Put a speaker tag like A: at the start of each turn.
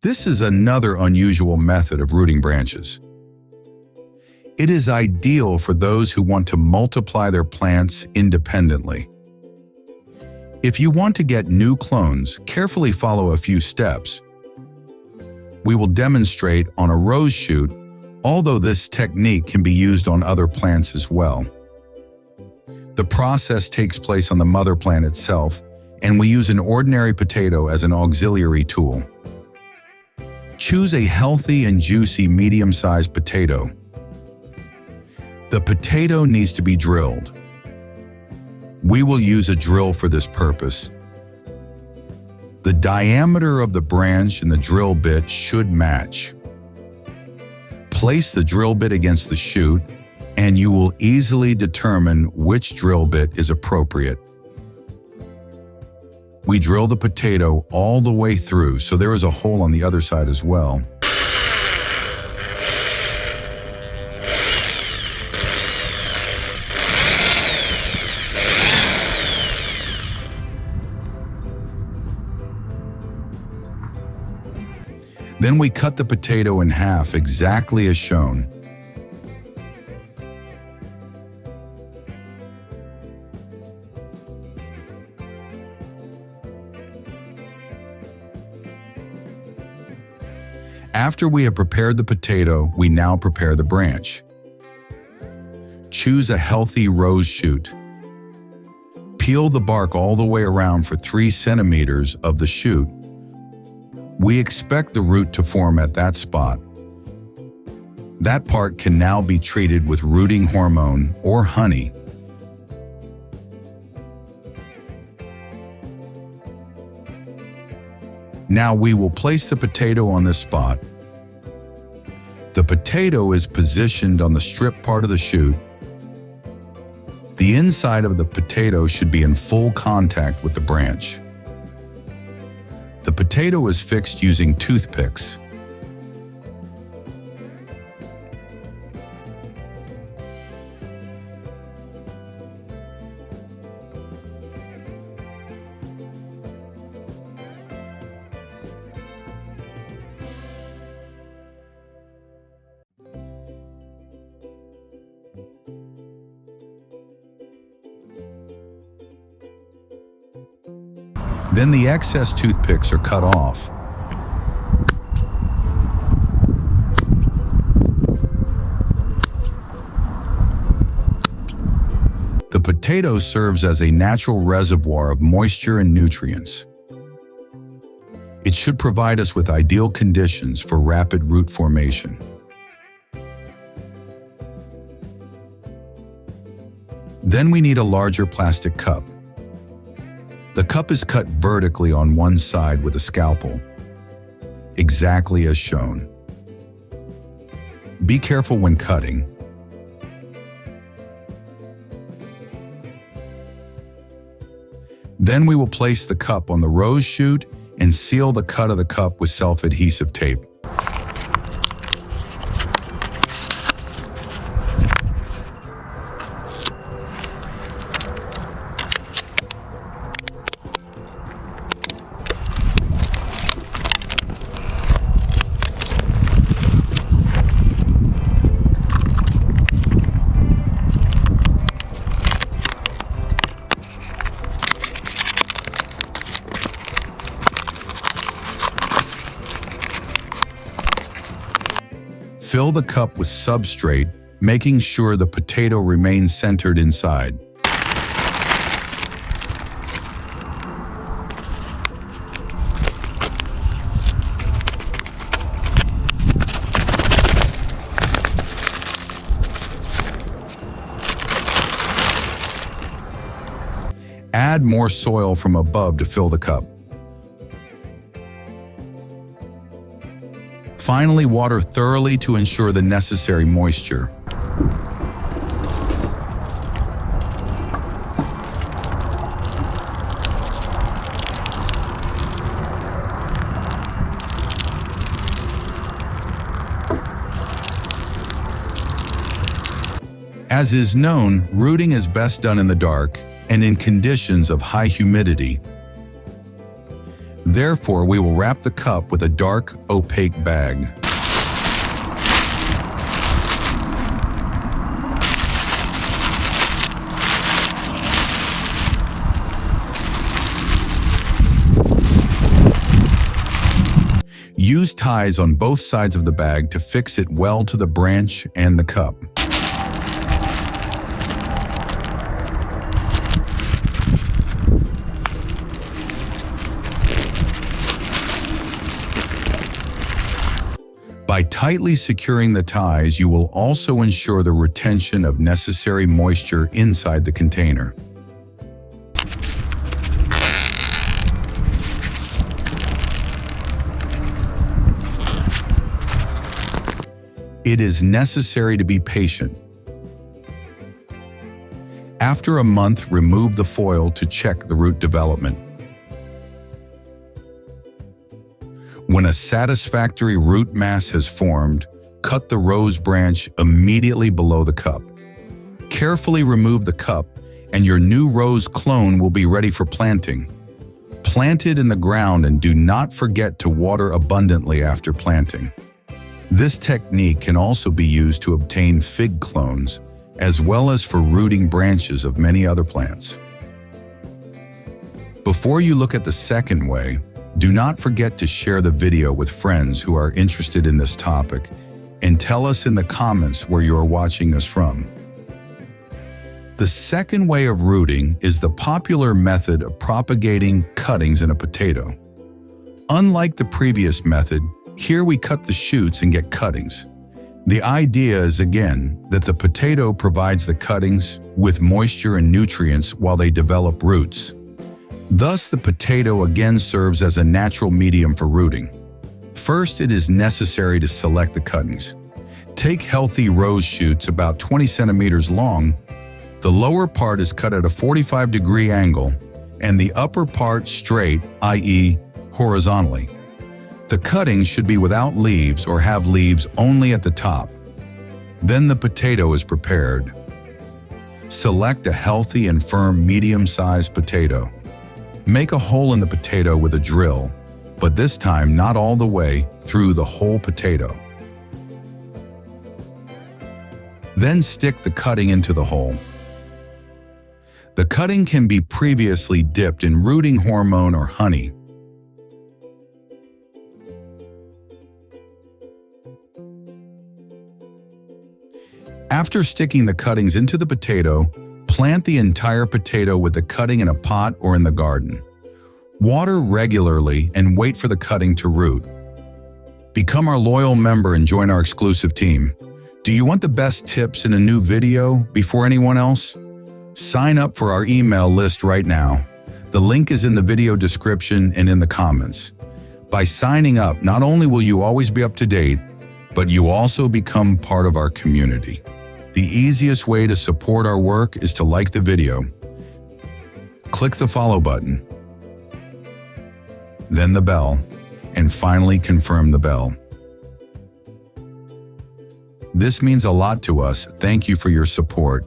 A: This is another unusual method of rooting branches. It is ideal for those who want to multiply their plants independently. If you want to get new clones, carefully follow a few steps. We will demonstrate on a rose shoot, although this technique can be used on other plants as well. The process takes place on the mother plant itself, and we use an ordinary potato as an auxiliary tool. Choose a healthy and juicy medium-sized potato. The potato needs to be drilled. We will use a drill for this purpose. The diameter of the branch and the drill bit should match. Place the drill bit against the shoot, and you will easily determine which drill bit is appropriate. We drill the potato all the way through, so there is a hole on the other side as well. Then we cut the potato in half exactly as shown. After we have prepared the potato, we now prepare the branch. Choose a healthy rose shoot. Peel the bark all the way around for 3 centimeters of the shoot. We expect the root to form at that spot. That part can now be treated with rooting hormone or honey. Now we will place the potato on this spot. The potato is positioned on the strip part of the shoot. The inside of the potato should be in full contact with the branch. The potato is fixed using toothpicks. Then the excess toothpicks are cut off. The potato serves as a natural reservoir of moisture and nutrients. It should provide us with ideal conditions for rapid root formation. Then we need a larger plastic cup. The cup is cut vertically on one side with a scalpel, exactly as shown. Be careful when cutting. Then we will place the cup on the rose shoot and seal the cut of the cup with self-adhesive tape. Fill the cup with substrate, making sure the potato remains centered inside. Add more soil from above to fill the cup. Finally, water thoroughly to ensure the necessary moisture. As is known, rooting is best done in the dark and in conditions of high humidity. Therefore, we will wrap the cup with a dark, opaque bag. Use ties on both sides of the bag to fix it well to the branch and the cup. By tightly securing the ties, you will also ensure the retention of necessary moisture inside the container. It is necessary to be patient. After a month, remove the foil to check the root development. When a satisfactory root mass has formed, cut the rose branch immediately below the cup. Carefully remove the cup, and your new rose clone will be ready for planting. Plant it in the ground and do not forget to water abundantly after planting. This technique can also be used to obtain fig clones, as well as for rooting branches of many other plants. Before you look at the second way, do not forget to share the video with friends who are interested in this topic and tell us in the comments where you are watching us from. The second way of rooting is the popular method of propagating cuttings in a potato. Unlike the previous method, here we cut the shoots and get cuttings. The idea is again that the potato provides the cuttings with moisture and nutrients while they develop roots. Thus, the potato again serves as a natural medium for rooting. First, it is necessary to select the cuttings. Take healthy rose shoots about 20 centimeters long. The lower part is cut at a 45-degree angle and the upper part straight, i.e., horizontally. The cuttings should be without leaves or have leaves only at the top. Then the potato is prepared. Select a healthy and firm medium-sized potato. Make a hole in the potato with a drill, but this time not all the way through the whole potato. Then stick the cutting into the hole. The cutting can be previously dipped in rooting hormone or honey. After sticking the cuttings into the potato, plant the entire potato with the cutting in a pot or in the garden. Water regularly and wait for the cutting to root. Become our loyal member and join our exclusive team. Do you want the best tips in a new video before anyone else? Sign up for our email list right now. The link is in the video description and in the comments. By signing up, not only will you always be up to date, but you also become part of our community. The easiest way to support our work is to like the video, click the follow button, then the bell, and finally confirm the bell. This means a lot to us. Thank you for your support.